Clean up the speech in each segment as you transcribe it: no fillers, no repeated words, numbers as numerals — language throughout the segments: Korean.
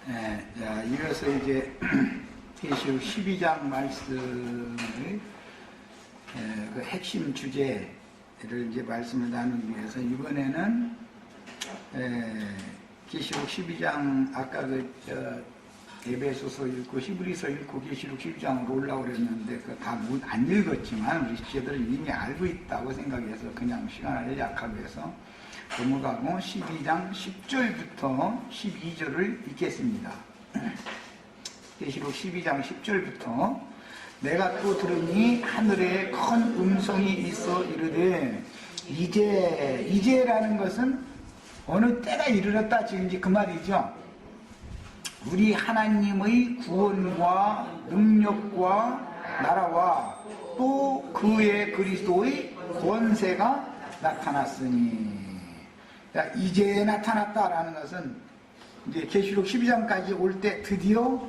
자, 이어서 이제 계시록 12장 말씀의 그 핵심 주제를 이제 말씀을 나누기 위해서 이번에는 계시록 12장 아까 에베소서 읽고 히브리서 읽고 계시록 12장으로 올라오려 했는데 다 안 읽었지만 우리 시제들은 이미 알고 있다고 생각해서 그냥 시간을 약하게 해서 넘어가고 12장 10절부터 12절을 읽겠습니다. 계시록 12장 10절부터 내가 또 들으니 하늘에 큰 음성이 있어 이르되 이제라는 것은 어느 때가 이르렀다 지금 이제 그 말이죠. 우리 하나님의 구원과 능력과 나라와 또 그의 그리스도의 권세가 나타났으니, 이제 나타났다라는 것은 이제 계시록 12장까지 올 때 드디어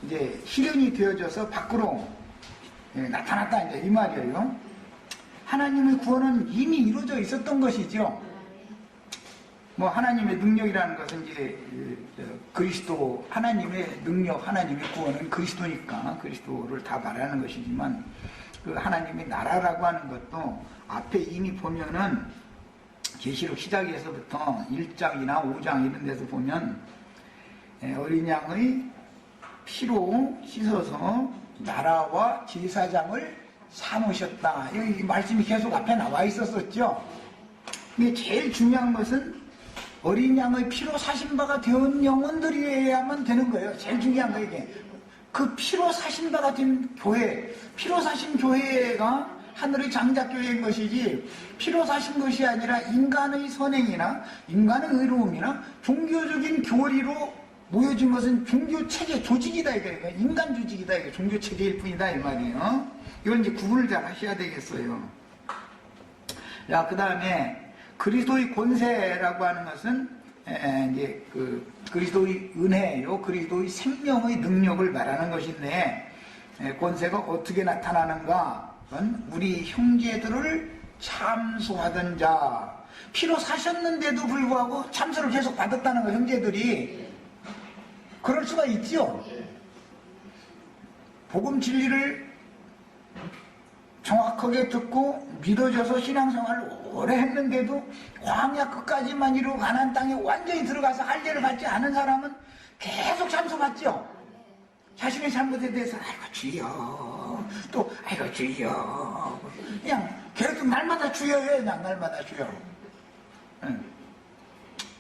이제 실현이 되어져서 밖으로 나타났다 이제 이 말이에요. 하나님의 구원은 이미 이루어져 있었던 것이죠. 뭐 하나님의 능력이라는 것은 이제 그리스도, 하나님의 능력, 하나님의 구원은 그리스도니까 그리스도를 다 말하는 것이지만 그 하나님의 나라라고 하는 것도 앞에 이미 보면은 계시록 시작에서부터 1장이나 5장 이런 데서 보면 어린 양의 피로 씻어서 나라와 제사장을 삼으셨다. 이 말씀이 계속 앞에 나와 있었었죠. 근데 제일 중요한 것은 어린 양의 피로 사신 바가 되은 영혼들이어야만 되는 거예요. 제일 중요한 거 이게. 그 피로 사신 바가 된 교회, 피로 사신 교회가 하늘의 장작교회인 것이지 피로 사신 것이 아니라 인간의 선행이나 인간의 의로움이나 종교적인 교리로 모여진 것은 종교체계, 조직이다 이거. 인간 조직이다 이거. 종교체계일 뿐이다 이 말이에요. 이걸 이제 구분을 잘 하셔야 되겠어요. 자, 그 다음에 그리스도의 권세라고 하는 것은 이제 그 그리스도의 은혜요, 그리스도의 생명의 능력을 말하는 것인데 권세가 어떻게 나타나는가? 그건 우리 형제들을 참소하던 자, 피로 사셨는데도 불구하고 참소를 계속 받았다는 거 형제들이. 그럴 수가 있죠. 복음 진리를 정확하게 듣고 믿어져서 신앙생활을 오래 했는데도 광야 끝까지만 이루고 가나안 땅에 완전히 들어가서 할례를 받지 않은 사람은 계속 참소받죠. 자신의 잘못에 대해서 아이고 주여, 또 아이고 주여, 그냥 계속 날마다 주여해. 그냥 날마다 주여.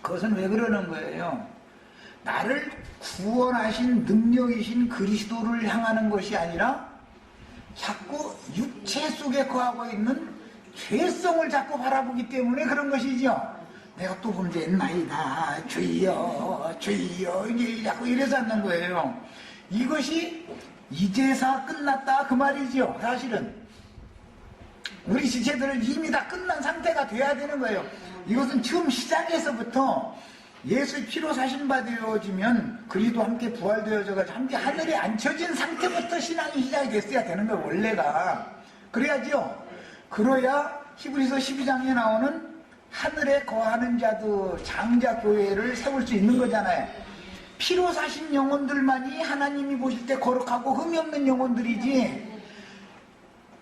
그것은 왜 그러는 거예요? 나를 구원하신 능력이신 그리스도를 향하는 것이 아니라 자꾸 육체 속에 거하고 있는 죄성을 자꾸 바라보기 때문에 그런 것이죠. 내가 또 범죄했나이다, 주여 주여, 이게 자꾸 이래서 하는 거예요. 이것이 이제사 끝났다 그 말이죠. 사실은 우리 지체들은 이미 다 끝난 상태가 돼야 되는 거예요. 이것은 처음 시작에서부터 예수의 피로 사신 바 되어지면 그리스도와 함께 부활되어져가지고 함께 하늘에 앉혀진 상태부터 신앙이 시작이 됐어야 되는 거예요. 원래가 그래야죠. 그래야 히브리서 12장에 나오는 하늘에 거하는 자들 장자교회를 세울 수 있는 거잖아요. 피로 사신 영혼들만이 하나님이 보실 때 거룩하고 흠이 없는 영혼들이지,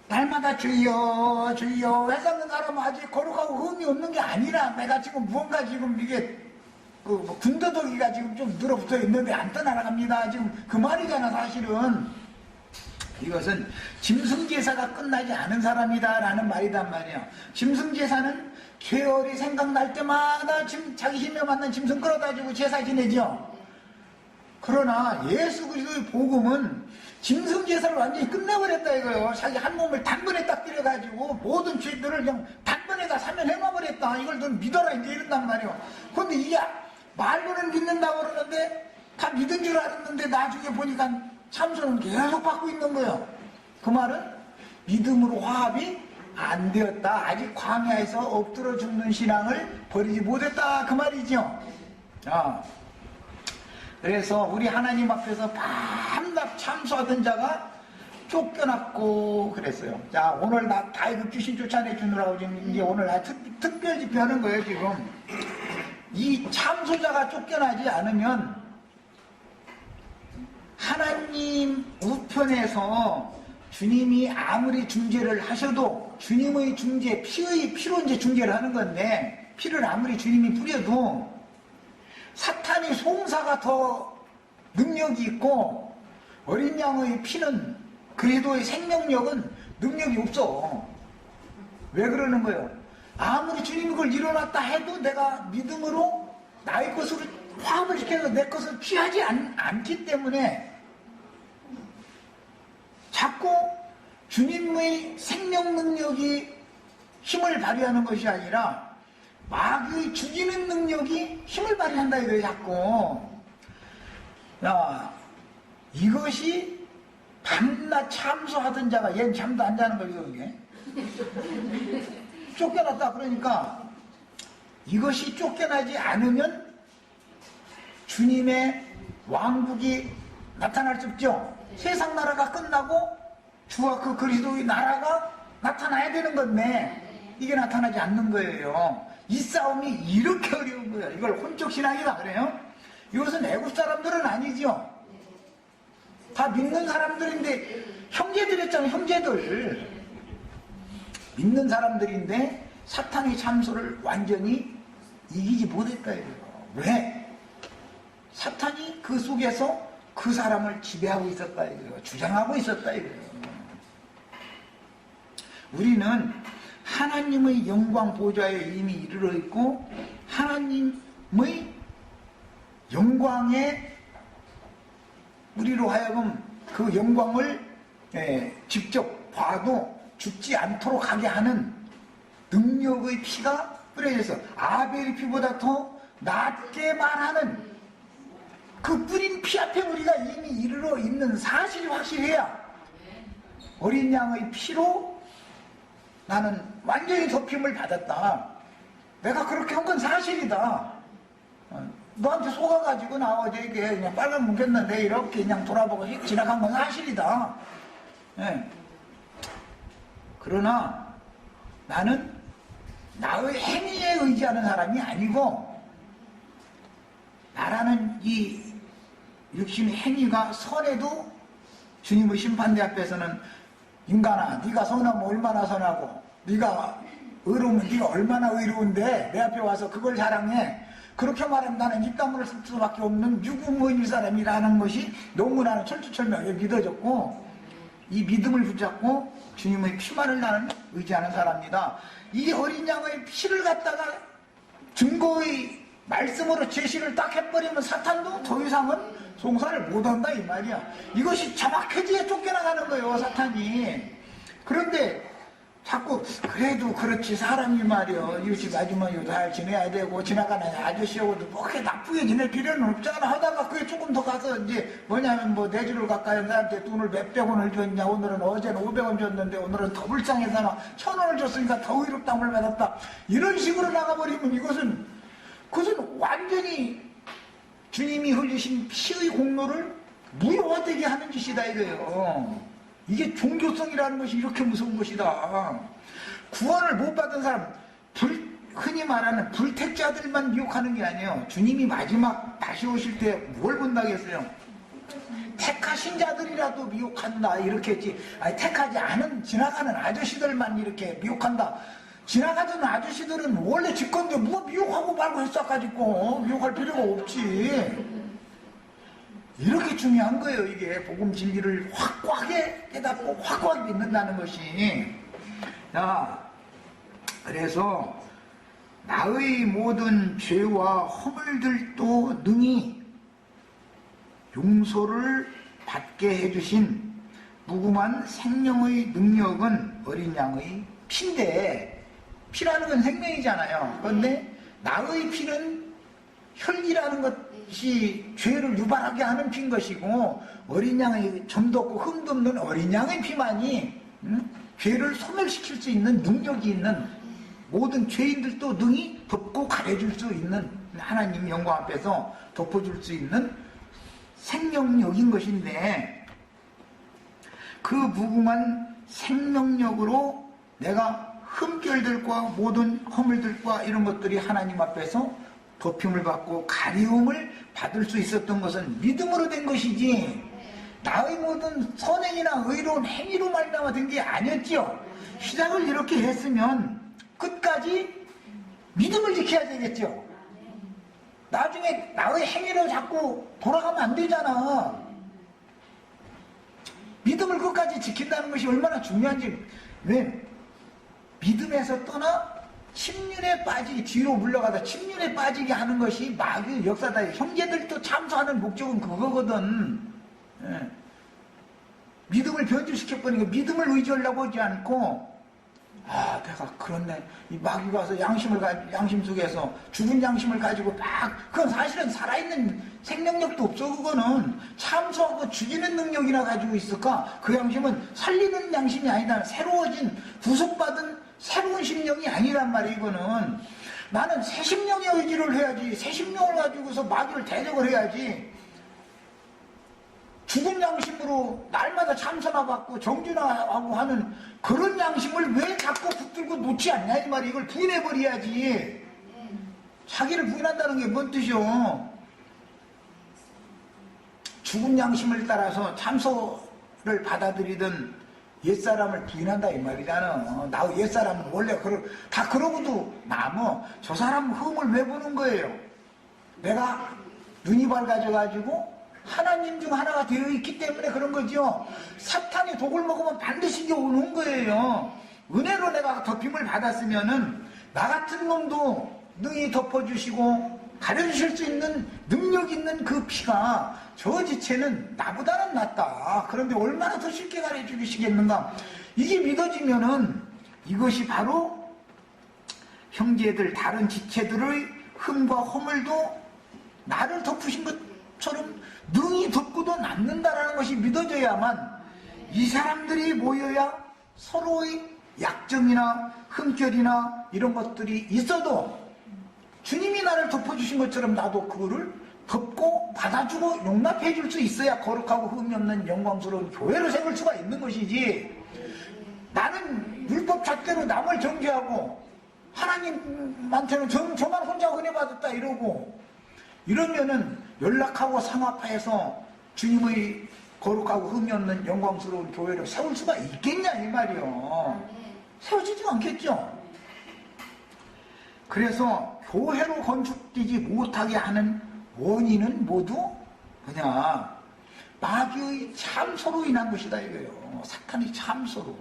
날마다 주여 주여 해서는 사람은 아직 거룩하고 흠이 없는 게 아니라 내가 지금 무언가 지금 이게 군더더기가 지금 좀 늘어붙어 있는데 안 떠나갑니다. 지금 그 말이잖아. 사실은 이것은 짐승제사가 끝나지 않은 사람이다 라는 말이단 말이야. 짐승제사는 계열이 생각날 때마다 자기 힘에 맞는 짐승 끌어다주고 제사 지내죠. 그러나 예수 그리스도의 복음은 짐승제사를 완전히 끝내버렸다 이거예요. 자기 한 몸을 단번에 딱 때려가지고 모든 죄들을 그냥 단번에 다 사면해놔버렸다. 이걸 넌 믿어라 이제 이런단 말이에요. 그런데 이게 말로는 믿는다고 그러는데 다 믿은 줄 알았는데 나중에 보니까 참소는 계속 받고 있는 거예요. 그 말은 믿음으로 화합이 안 되었다. 아직 광야에서 엎드려 죽는 신앙을 버리지 못했다 그 말이죠. 그래서 우리 하나님 앞에서 밤낮 참소하던 자가 쫓겨났고 그랬어요. 자, 오늘 나 다이브 귀신 쫓아내 주느라고 지금 이제 오늘 특별 집회하는 거예요 지금. 이 참소자가 쫓겨나지 않으면 하나님 우편에서 주님이 아무리 중재를 하셔도 주님의 중재, 피로 이제 중재를 하는 건데, 피를 아무리 주님이 뿌려도 사탄이 송사가 더 능력이 있고 어린 양의 피는 그래도 생명력은 능력이 없어. 왜 그러는 거예요? 아무리 주님이 그걸 일어났다 해도 내가 믿음으로 나의 것으로 화합을 시켜서 내 것을 취하지 않기 때문에 자꾸 주님의 생명 능력이 힘을 발휘하는 것이 아니라 마귀의 죽이는 능력이 힘을 발휘한다 이거예요, 자꾸. 야, 이것이 밤낮 참소하던 자가 얘는 잠도 안 자는 거예요, 이게. 쫓겨났다 그러니까 이것이 쫓겨나지 않으면 주님의 왕국이 나타날 수 없죠. 세상 나라가 끝나고 주와 그 그리스도의 나라가 나타나야 되는 건데 이게 나타나지 않는 거예요. 이 싸움이 이렇게 어려운 거예요. 이걸 혼적 신앙이다 그래요. 이것은 애국 사람들은 아니죠. 다 믿는 사람들인데 형제들이었잖아요. 형제들 믿는 사람들인데 사탄의 참소를 완전히 이기지 못했다 이거예요. 왜? 사탄이 그 속에서 그 사람을 지배하고 있었다 이거예요. 주장하고 있었다 이거예요. 우리는 하나님의 영광 보좌에 이미 이르러 있고 하나님의 영광에 우리로 하여금 그 영광을 직접 봐도 죽지 않도록 하게 하는 능력의 피가 뿌려져서 아벨의 피보다 더 낫게 말하는 그 뿌린 피 앞에 우리가 이미 이르러 있는 사실이 확실해야 어린 양의 피로 나는 완전히 덮임을 받았다. 내가 그렇게 한 건 사실이다. 너한테 속아가지고 나 어제 이게 그냥 빨간 뭉쳤는데 이렇게 그냥 돌아보고 지나간 건 사실이다. 네. 그러나 나는 나의 행위에 의지하는 사람이 아니고 나라는 이 육신의 행위가 선해도 주님의 심판대 앞에서는 인간아 네가 선하면 얼마나 선하고 네가 의로우면 네가 얼마나 의로운데 내 앞에 와서 그걸 자랑해. 그렇게 말하면 나는 입다물을 쓸 수밖에 없는 유구무일 사람이라는 것이 너무나 철두철미하게 믿어졌고 이 믿음을 붙잡고 주님의 피만을 나는 의지하는 사람이다. 이 어린 양의 피를 갖다가 증거의 말씀으로 제시를 딱 해버리면 사탄도 더 이상은 송사를 못한다 이 말이야. 이것이 정확해지게 쫓겨나가는 거예요, 사탄이. 그런데 자꾸 그래도 그렇지 사람이 말이야 이웃이 맞으면 잘 지내야 되고 지나가는 아저씨하고도 뭐 그렇게 나쁘게 지낼 필요는 없잖아 하다가 그게 조금 더 가서 이제 뭐냐면 뭐 내주를 가까이 나한테 돈을 몇백 원을 줬냐 오늘은 어제는 500원 줬는데 오늘은 더 불쌍해서 1000원을 줬으니까 더 의롭다물 받았다 이런 식으로 나가버리면 그것은 완전히 주님이 흘리신 피의 공로를 무효화되게 하는 짓이다 이거예요. 이게 종교성이라는 것이 이렇게 무서운 것이다. 구원을 못 받은 사람, 흔히 말하는 불택자들만 미혹하는 게 아니에요. 주님이 마지막 다시 오실 때 뭘 본다겠어요? 택하신 자들이라도 미혹한다 이렇게 했지. 아니, 택하지 않은 지나가는 아저씨들만 이렇게 미혹한다. 지나가던 아저씨들은 원래 지 건데 뭐 미혹하고 말고 했어가지고 미혹할 필요가 없지. 이렇게 중요한 거예요. 이게 복음 진리를 확고하게 깨닫고 확고하게 믿는다는 것이. 자, 그래서 나의 모든 죄와 허물들도 능히 용서를 받게 해주신 무궁한 생명의 능력은 어린 양의 피인데, 피라는 건 생명이잖아요. 그런데 나의 피는 혈기라는 것이 죄를 유발하게 하는 피인 것이고, 어린 양의 점도 없고 흠도 없는 어린 양의 피만이 죄를 소멸시킬 수 있는 능력이 있는, 모든 죄인들도 능히 덮고 가려줄 수 있는, 하나님 영광 앞에서 덮어줄 수 있는 생명력인 것인데, 그 무궁한 생명력으로 내가 흠결들과 모든 허물들과 이런 것들이 하나님 앞에서 덮임을 받고 가리움을 받을 수 있었던 것은 믿음으로 된 것이지, 나의 모든 선행이나 의로운 행위로 말미암아 된 게 아니었지요. 시작을 이렇게 했으면 끝까지 믿음을 지켜야 되겠죠. 나중에 나의 행위로 자꾸 돌아가면 안 되잖아. 믿음을 끝까지 지킨다는 것이 얼마나 중요한지. 왜? 믿음에서 떠나 침륜에 빠지기, 뒤로 물러가다 침륜에 빠지게 하는 것이 마귀의 역사다. 형제들도 참소하는 목적은 그거거든. 예. 믿음을 변질시켜버리니까 믿음을 의지하려고 하지 않고, 아, 내가 그렇네. 이 마귀가 와서 양심 속에서 죽은 양심을 가지고 그건 사실은 살아있는 생명력도 없어. 그거는 참소하고 죽이는 능력이나 가지고 있을까? 그 양심은 살리는 양심이 아니다. 새로워진, 구속받은 새로운 심령이 아니란 말이야. 이거는 나는 새 심령의 의지를 해야지. 새 심령을 가지고서 마귀를 대적을 해야지. 죽은 양심으로 날마다 참선하 받고 정진하고 하는 그런 양심을 왜 자꾸 붙들고 놓지 않냐 이 말이야. 이걸 부인해버려야지. 자기를 부인한다는 게 뭔 뜻이요? 죽은 양심을 따라서 참소를 받아들이던 옛사람을 부인한다 이 말이잖아. 나 옛사람은 원래 다 그러고도 저 사람 흠을 왜 보는 거예요? 내가 눈이 밝아져가지고 하나님 중 하나가 되어 있기 때문에 그런 거죠. 사탄이 독을 먹으면 반드시 이게 오는 거예요. 은혜로 내가 덮임을 받았으면은 나 같은 놈도 능히 덮어주시고 가려주실 수 있는 능력 있는 그 피가 저 지체는 나보다는 낫다. 그런데 얼마나 더 쉽게 가려주시겠는가. 이게 믿어지면은 이것이 바로 형제들 다른 지체들의 흠과 허물도 나를 덮으신 것처럼 능히 덮고도 남는다라는 것이 믿어져야만 이 사람들이 모여야 서로의 약점이나 흠결이나 이런 것들이 있어도 주님이 나를 덮어주신 것처럼 나도 그거를 덮고 받아주고 용납해 줄 수 있어야 거룩하고 흠이 없는 영광스러운 교회로 세울 수가 있는 것이지. 나는 율법 잣대로 남을 정죄하고 하나님한테는 저만 혼자 은혜 받았다 이러고 이러면은 연락하고 상합해서 주님의 거룩하고 흠이 없는 영광스러운 교회를 세울 수가 있겠냐 이 말이요. 세워지지 않겠죠. 그래서 교회로 건축되지 못하게 하는 원인은 모두 그냥 마귀의 참소로 인한 것이다 이거예요. 사탄의 참소로.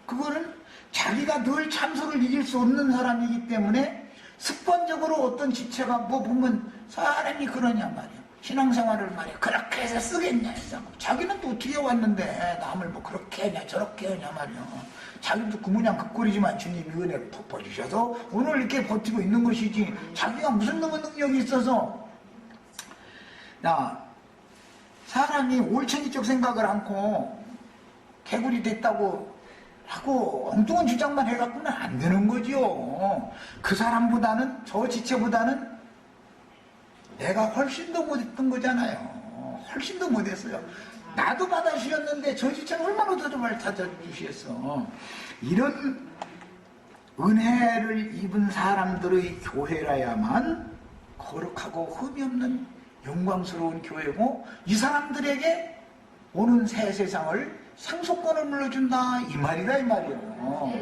그거는 자기가 늘 참소를 이길 수 없는 사람이기 때문에 습관적으로 어떤 지체가 보면 사람이 그러냐 말이야. 신앙생활을 말이야 그렇게 해서 쓰겠냐 해서 자기는 또 어떻게 왔는데 남을 그렇게 하냐 저렇게 하냐 말이야. 자기도 그 모양 극골이지만 주님이 은혜로 덮어주셔서 오늘 이렇게 버티고 있는 것이지 자기가 무슨 놈의 능력이 있어서. 사람이 올챙이적 생각을 않고 개구리 됐다고 하고 엉뚱한 주장만 해갖고는 안 되는 거지요. 그 사람보다는 저 지체보다는 내가 훨씬 더 못했던 거잖아요. 훨씬 더 못했어요. 나도 받아주셨는데 저 지체는 얼마나 더 받아주셨어. 이런 은혜를 입은 사람들의 교회라야만 거룩하고 흠이 없는 영광스러운 교회고 이 사람들에게 오는 새 세상을 상속권을 물려준다 이 말이다 이 말이에요.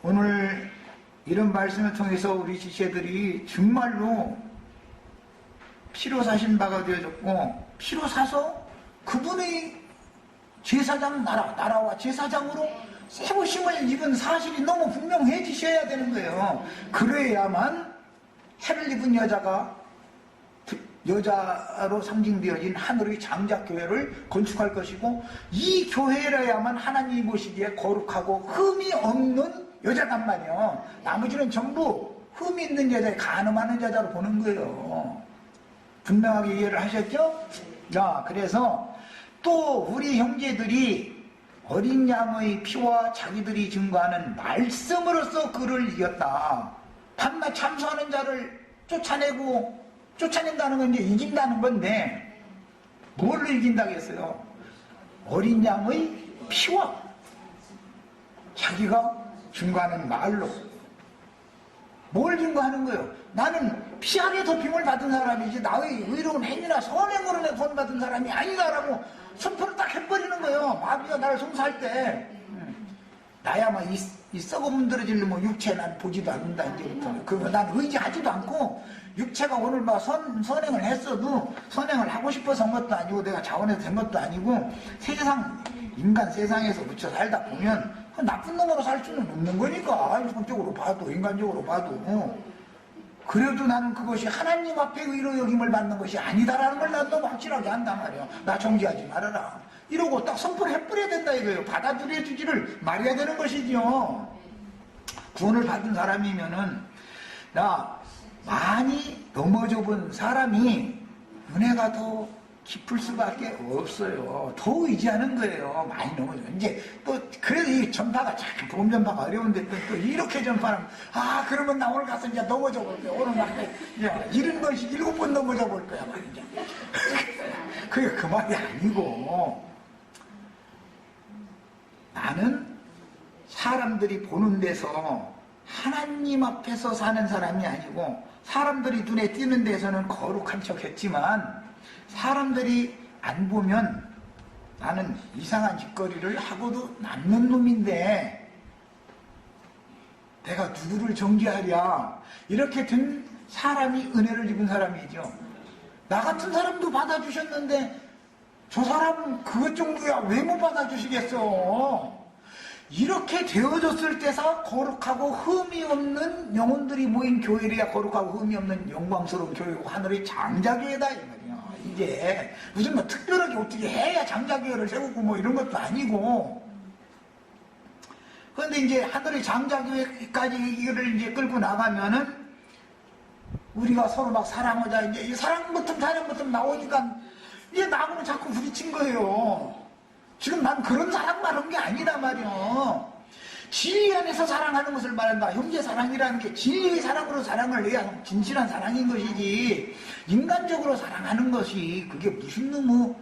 오늘 이런 말씀을 통해서 우리 지체들이 정말로 피로 사신 바가 되어졌고 피로 사서 그분의 제사장 나라와 제사장으로 세우심을 입은 사실이 너무 분명해지셔야 되는 거예요. 그래야만 해를 입은 여자로 상징되어진 하늘의 장작교회를 건축할 것이고 이 교회라야만 하나님이 보시기에 거룩하고 흠이 없는 여자단 말이에요. 나머지는 전부 흠이 있는 여자, 간음하는 여자로 보는 거예요. 분명하게 이해를 하셨죠? 그래서 또 우리 형제들이 어린 양의 피와 자기들이 증거하는 말씀으로써 그를 이겼다. 밤낮 참소하는 자를 쫓아낸다는 건 이제 이긴다는 건데 뭘로 이긴다고 했어요? 어린 양의 피와 자기가 증거하는 말로. 뭘 증거하는 거예요? 나는 피 안에 덮임을 받은 사람이지 나의 의로운 행위나 선행으로 내 돈 받은 사람이 아니다라고 선포를 딱 해버리는 거예요. 마귀가 나를 송사할 때. 나야만 이 썩어 문드러질 뭐 육체 난 보지도 않는다 이제부터. 그거 난 의지하지도 않고 육체가 오늘 막 선행을 했어도 선행을 하고 싶어서 한 것도 아니고 내가 자원해서 된 것도 아니고 세상 인간 세상에서 묻혀 살다 보면 나쁜 놈으로 살 수는 없는 거니까 성격적으로 봐도 인간적으로 봐도 그래도 나는 그것이 하나님 앞에 의로 여김을 받는 것이 아니다라는 걸 난 너무 확실하게 한단 말이야. 나 정지하지 말아라 이러고 딱 선포를 해버려야 된다 이거예요. 받아들여주지를 말해야 되는 것이죠. 구원을 받은 사람이면은 나 많이 넘어져 본 사람이 은혜가 더 깊을 수밖에 없어요. 더 의지하는 거예요. 많이 넘어져. 이제 또 그래도 이 전파가 참 복음 전파가 어려운데 또 이렇게 전파하면 그러면 나 오늘 가서 이제 넘어져 볼 거야. 오늘 막 이런 것이 7번 넘어져 볼 거야 말이죠. 그게 그 말이 아니고 나는 사람들이 보는 데서 하나님 앞에서 사는 사람이 아니고 사람들이 눈에 띄는 데서는 거룩한 척 했지만 사람들이 안 보면 나는 이상한 짓거리를 하고도 남는 놈인데 내가 누구를 정죄하랴. 이렇게 된 사람이 은혜를 입은 사람이죠. 나 같은 사람도 받아주셨는데 저 사람은 그것 정도야 왜 못 받아주시겠어. 이렇게 되어졌을 때서 거룩하고 흠이 없는 영혼들이 모인 교회래야 거룩하고 흠이 없는 영광스러운 교회고 하늘의 장자교회다 이 말이야. 이제 무슨 뭐 특별하게 어떻게 해야 장자교회를 세우고 뭐 이런 것도 아니고. 그런데 이제 하늘의 장자교회까지 이거를 이제 끌고 나가면은 우리가 서로 막 사랑하자 이제 이 사랑부터 나오니까 이제 나하고는 자꾸 부딪힌 거예요. 지금 난 그런 사랑만 한 게 아니란 말이야. 진리 안에서 사랑하는 것을 말한다. 형제 사랑이라는 게 진리의 사랑으로 사랑을 해야 진실한 사랑인 것이지 인간적으로 사랑하는 것이 그게 무슨 너무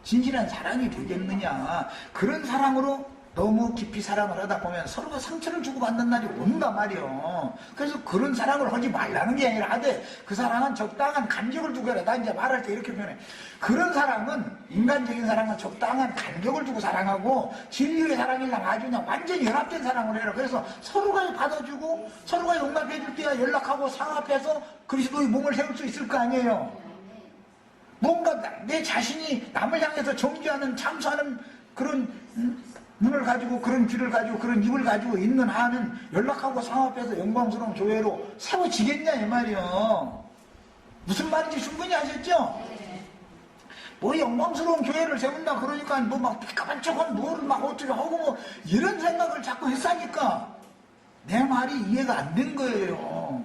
진실한 사랑이 되겠느냐. 그런 사랑으로 너무 깊이 사랑을 하다 보면 서로가 상처를 주고받는 날이 온단 말이요. 그래서 그런 사랑을 하지 말라는 게 아니라 하되 그 사랑은 적당한 간격을 두고 해라. 나 이제 말할 때 이렇게 표현해. 그런 사랑은 인간적인 사랑은 적당한 간격을 두고 사랑하고 진리의 사랑이랑 아주 그냥 완전히 연합된 사랑을 해라. 그래서 서로가 받아주고 서로가 용납해줄 때야 연락하고 상합해서 그리스도의 몸을 세울 수 있을 거 아니에요. 뭔가 내 자신이 남을 향해서 정죄하는 참수하는 그런 눈을 가지고 그런 귀를 가지고 그런 입을 가지고 있는 한은 연락하고 상합해서 영광스러운 교회로 세워지겠냐 이 말이요. 무슨 말인지 충분히 아셨죠? 뭐 영광스러운 교회를 세운다 그러니까 뭐 막 삐까반짝한 뭐를 막 어떻게 하고 뭐 이런 생각을 자꾸 했으니까 내 말이 이해가 안 된 거예요.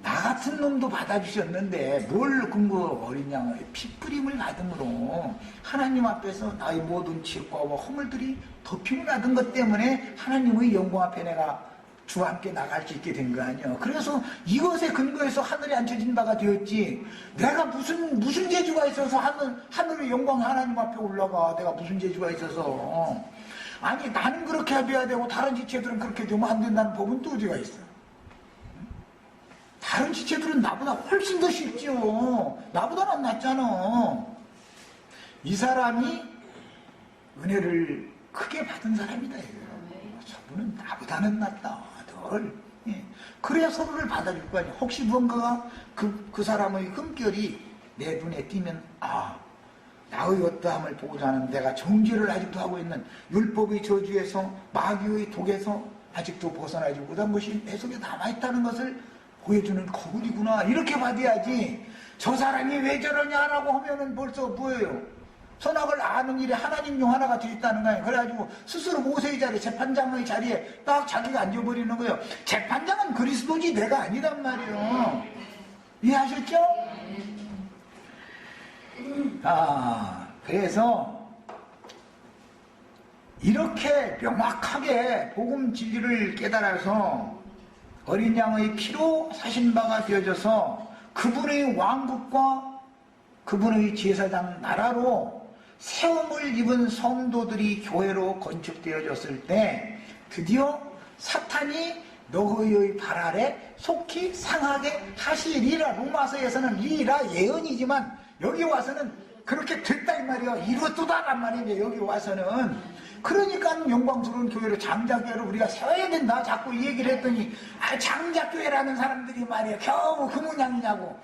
나 같은 놈도 받아주셨는데 뭘 근거 어린 양의 피뿌림을 받음으로 하나님 앞에서 나의 모든 죄과와 허물들이 덮임을 받은 것 때문에 하나님의 영광 앞에 내가 주와 함께 나갈 수 있게 된 거 아니에요. 그래서 이것에 근거해서 하늘에 앉혀진 바가 되었지 내가 무슨 재주가 있어서 하늘의 영광 하나님 앞에 올라가. 내가 무슨 재주가 있어서. 아니 나는 그렇게 해야 되고 다른 지체들은 그렇게 되면 안 된다는 법은 또 어디가 있어. 다른 지체들은 나보다 훨씬 더 쉽죠. 나보다는 낫잖아. 이 사람이 은혜를 크게 받은 사람이다. 저분은 나보다는 낫다. 덜. 예. 그래야 서로를 받아줄 거 아니야. 혹시 무언가가 그 사람의 흠결이 내 눈에 띄면 나의 어떠함을 보고자 하는 내가 정죄를 아직도 하고 있는 율법의 저주에서 마귀의 독에서 아직도 벗어나지 못한 것이 내 속에 남아있다는 것을 보여주는 거울이구나. 이렇게 받아야지. 저 사람이 왜 저러냐라고 하면은 벌써 뭐예요? 선악을 아는 일에 하나님 중 하나가 되어 있다는 거예요. 그래가지고 스스로 모세의 자리에 재판장의 자리에 딱 자기가 앉아버리는 거예요. 재판장은 그리스도지 내가 아니란 말이에요. 이해하셨죠? 그래서 이렇게 명확하게 복음 진리를 깨달아서 어린 양의 피로 사신 바가 되어져서 그분의 왕국과 그분의 제사장 나라로 세움을 입은 성도들이 교회로 건축되어졌을 때 드디어 사탄이 너희의 발 아래 속히 상하게 하시리라. 로마서에서는 이라 예언이지만 여기 와서는 그렇게 됐다 이 말이야. 이루어도다란 말이죠. 여기 와서는. 그러니까 영광스러운 교회로 장자교회를 우리가 세워야 된다. 자꾸 이 얘기를 했더니 장자교회라는 사람들이 말이야 겨우 그 모양이냐고.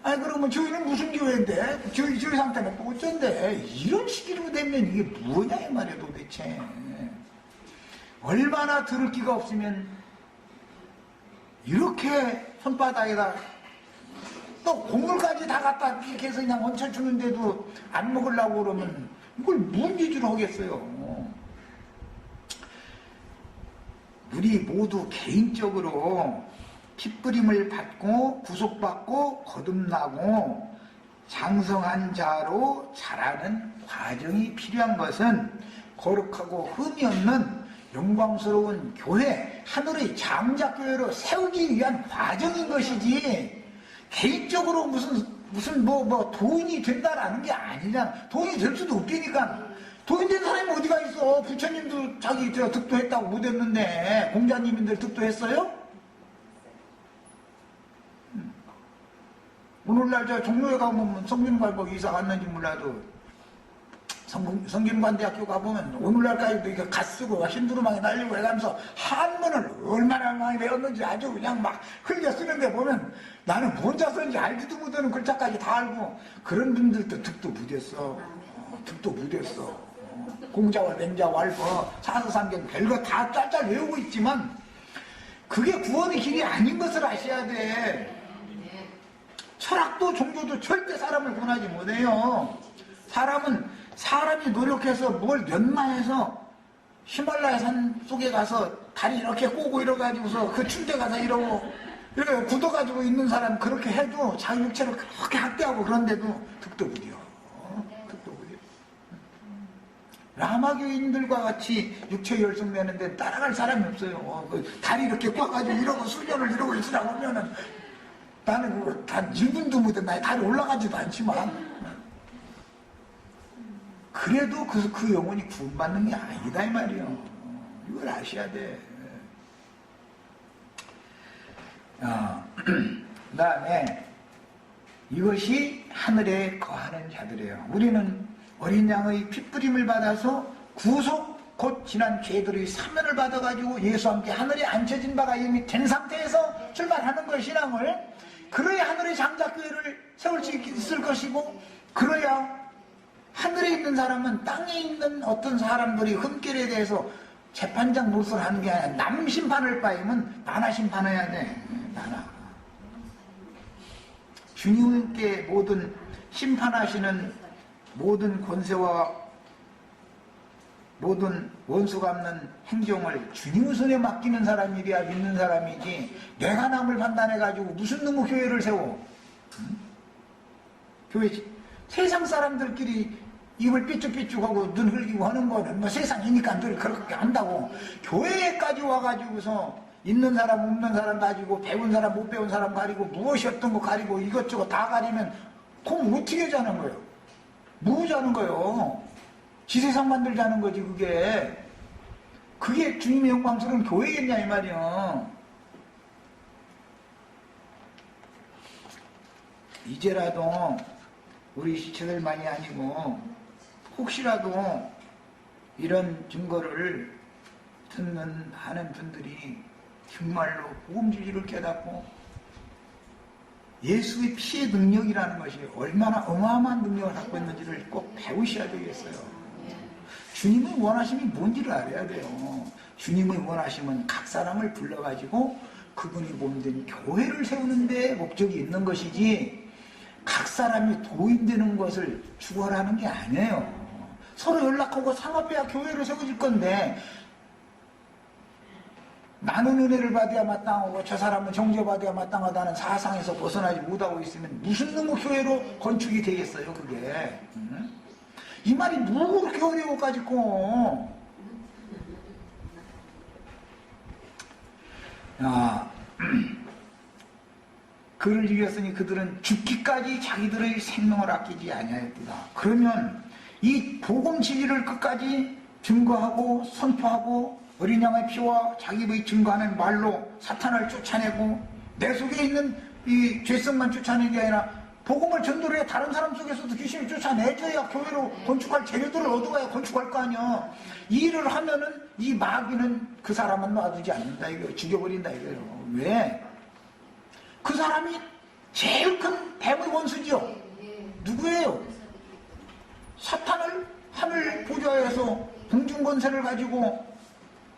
아니 그러면 저희는 무슨 교회인데? 저희 상태는 또 어쩐데? 이런 식으로 되면 이게 뭐냐 이 말이야 도대체. 얼마나 들을 기가 없으면 이렇게 손바닥에다 또 곡물까지 다 갖다 이렇게 해서 그냥 얹혀주는데도 안 먹으려고 그러면 이걸 뭔 짓을 하겠어요. 우리 모두 개인적으로 핏부림을 받고 구속받고 거듭나고 장성한 자로 자라는 과정이 필요한 것은 거룩하고 흠이 없는 영광스러운 교회, 하늘의 장자교회로 세우기 위한 과정인 것이지 개인적으로 무슨 돈이 된다라는 게 아니잖아. 돈이 될 수도 없으니까. 돈 된 사람이 어디가 있어. 부처님도 자기 득도했다고 못했는데 공자님들 득도했어요? 오늘날 종로에 가보면 성균관복 이사 갔는지 몰라도 성균관대학교 가보면 오늘날까지도 이렇게 갓쓰고 힘두루마게 날리고 해가면서 한문을 얼마나 많이 배웠는지 아주 그냥 막 흘려 쓰는데 보면 나는 뭔자 썼는지 알지도 못하는 글자까지 다 알고. 그런 분들도 득도 못했어. 득도 못했어. 공자와 맹자 왈법 사서삼경 별거 다 짤짤 외우고 있지만 그게 구원의 길이 아닌 것을 아셔야 돼. 철학도 종교도 절대 사람을 구원하지 못해요. 사람이 노력해서 뭘 연마해서 히말라야 산 속에 가서 다리 이렇게 꼬고 이러가지고서 그 춘대 가서 이러고 이렇게 굳어가지고 있는 사람 그렇게 해도 자기 육체를 그렇게 학대하고 그런데도 득도 못이요. 득도 못이요. 라마교인들과 같이 육체 열성 내는데 따라갈 사람이 없어요. 다리 이렇게 꽈가지고 이러고 수련을 이러고 있으라고 하면은 나는 그거 단 1분도 못해. 나 다리 올라가지도 않지만 그래도 그 영혼이 구원받는 게 아니다 이 말이에요. 이걸 아셔야 돼. 그 다음에 이것이 하늘에 거하는 자들이에요. 우리는 어린 양의 핏부림을 받아서 구속 곧 지난 죄들의 사면을 받아가지고 예수와 함께 하늘에 앉혀진 바가 이미 된 상태에서 출발하는 걸 신앙을. 그래야 하늘의 장자교회를 세울 수 있을 것이고 그래야 하늘에 있는 사람은 땅에 있는 어떤 사람들이 흠결에 대해서 재판장 노릇을 하는 게 아니라 남 심판할 바에는 나나 심판해야 돼. 나나. 주님께 모든 심판하시는 모든 권세와 모든 원수 갚는 행정을 주님 손에 맡기는 사람이래야 믿는 사람이지 내가 남을 판단해가지고 무슨 놈의 교회를 세워. 교회 세상 사람들끼리 입을 삐쭉삐쭉하고 눈 흘리고 하는 거는 뭐 세상이니까 늘 그렇게 한다고. 교회까지 와가지고서 있는 사람 없는 사람 가지고 배운 사람 못 배운 사람 가리고 무엇이 어떤 거 가리고 이것저것 다 가리면 그럼 어떻게 자는 거예요? 뭐 자는 거예요? 지세상 만들자는 거지 그게. 그게 주님의 영광스러운 교회겠냐 이 말이야. 이제라도 우리 시체들만이 아니고 혹시라도 이런 증거를 듣는 하는 분들이 정말로 복음진리를 깨닫고 예수의 피의 능력이라는 것이 얼마나 어마어마한 능력을 갖고 있는지를 꼭 배우셔야 되겠어요. 주님의 원하심이 뭔지를 알아야 돼요. 주님의 원하심은 각 사람을 불러가지고 그분이 몸된 교회를 세우는 데 목적이 있는 것이지 각 사람이 도인되는 것을 추구하라는 게 아니에요. 서로 연락하고 상합해야 교회를 세워질 건데 나는 은혜를 받아야 마땅하고 저 사람은 정죄받아야 마땅하다는 사상에서 벗어나지 못하고 있으면 무슨 놈의 교회로 건축이 되겠어요 그게. 이 말이 뭐 그렇게 어려워가지고. 그를 이겼으니 그들은 죽기까지 자기들의 생명을 아끼지 아니하였다. 그러면 이 복음 진리를 끝까지 증거하고 선포하고 어린 양의 피와 자기의 증거하는 말로 사탄을 쫓아내고 내 속에 있는 이 죄성만 쫓아내는 게 아니라 복음을 전도를 해 다른 사람 속에서도 귀신을 쫓아내줘야 교회로 건축할 재료들을 얻어가야 건축할 거 아니야. 이 일을 하면은 이 마귀는 그 사람은 놔두지 않는다 이거예요. 죽여버린다 이거예요. 왜? 그 사람이 제일 큰 뱀의 원수지요. 누구예요? 사탄을 하늘 보좌에서 공중권세를 가지고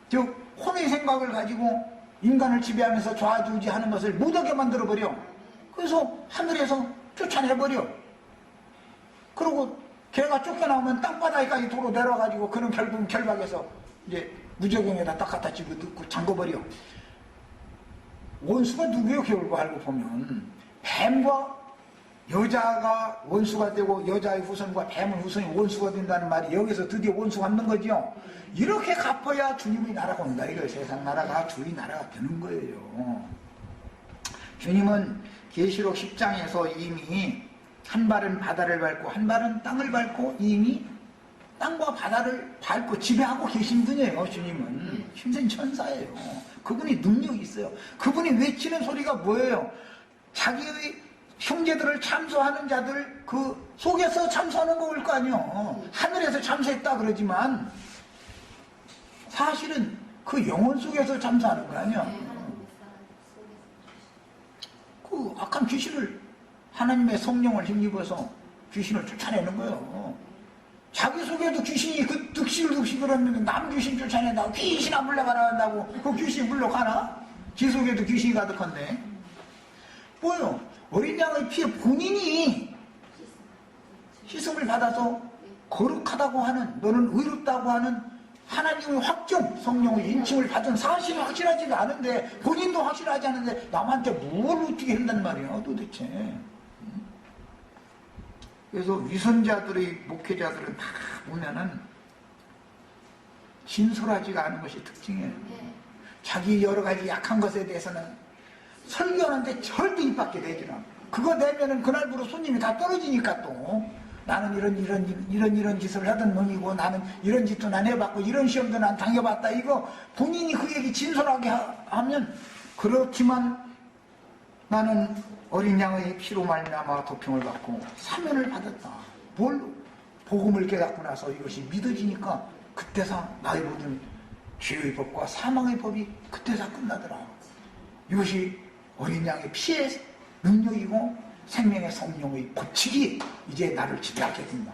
즉 혼의 생각을 가지고 인간을 지배하면서 좌지우지하는 것을 못하게 만들어버려. 그래서 하늘에서 쫓아내버려. 그리고 걔가 쫓겨나오면 땅바닥까지 도로 내려가지고 그는 결국 결박해서 이제 무적용에다 딱 갖다 집어넣고 잠궈버려. 원수가 누구예요? 결국 알고 보면 뱀과 여자가 원수가 되고 여자의 후손과 뱀의 후손이 원수가 된다는 말이 여기서 드디어 원수가 없는 거죠. 이렇게 갚아야 주님의 나라가 온다 이거예요. 세상 나라가 주의 나라가 되는 거예요. 주님은 계시록 10장에서 이미 한 발은 바다를 밟고 한 발은 땅을 밟고 이미 땅과 바다를 밟고 지배하고 계신 분이에요. 주님은 힘센 천사예요. 그분이 능력이 있어요. 그분이 외치는 소리가 뭐예요? 자기의 형제들을 참소하는 자들 그 속에서 참소하는 거일 거 아니에요. 하늘에서 참소했다 그러지만 사실은 그 영혼 속에서 참소하는 거 아니야. 그 악한 귀신을 하나님의 성령을 힘입어서 귀신을 쫓아내는 거예요. 자기 속에도 귀신이 그 득실득실 그러는데 남 귀신 쫓아낸다고 귀신 안 물러가라 한다고 그 귀신이 물러가나? 지 속에도 귀신이 가득한데 뭐요? 어린 양의 피에 본인이 희생을 받아서 거룩하다고 하는 너는 의롭다고 하는 하나님의 확정 성령의 인침을 받은 사실이 확실하지가 않은데 본인도 확실하지 않은데 남한테 뭘 어떻게 한단 말이야 도대체. 그래서 위선자들의 목회자들은 다 보면은 진솔하지가 않은 것이 특징이에요. 자기 여러 가지 약한 것에 대해서는 설교하는데 절대 입 밖에 내지 않아. 그거 내면은 그날부로 손님이 다 떨어지니까 또 나는 이런 짓을 하던 놈이고 나는 이런 짓도 난 해봤고 이런 시험도 난 당해봤다. 이거 본인이 그 얘기 진솔하게 하면 그렇지만 나는 어린 양의 피로 말미암아 도평을 받고 사면을 받았다. 뭘? 복음을 깨닫고 나서 이것이 믿어지니까 그때서 나의 모든 죄의 법과 사망의 법이 그때서 끝나더라. 이것이 어린 양의 피의 능력이고 생명의 성령의 고치기 이제 나를 지배하게 된다.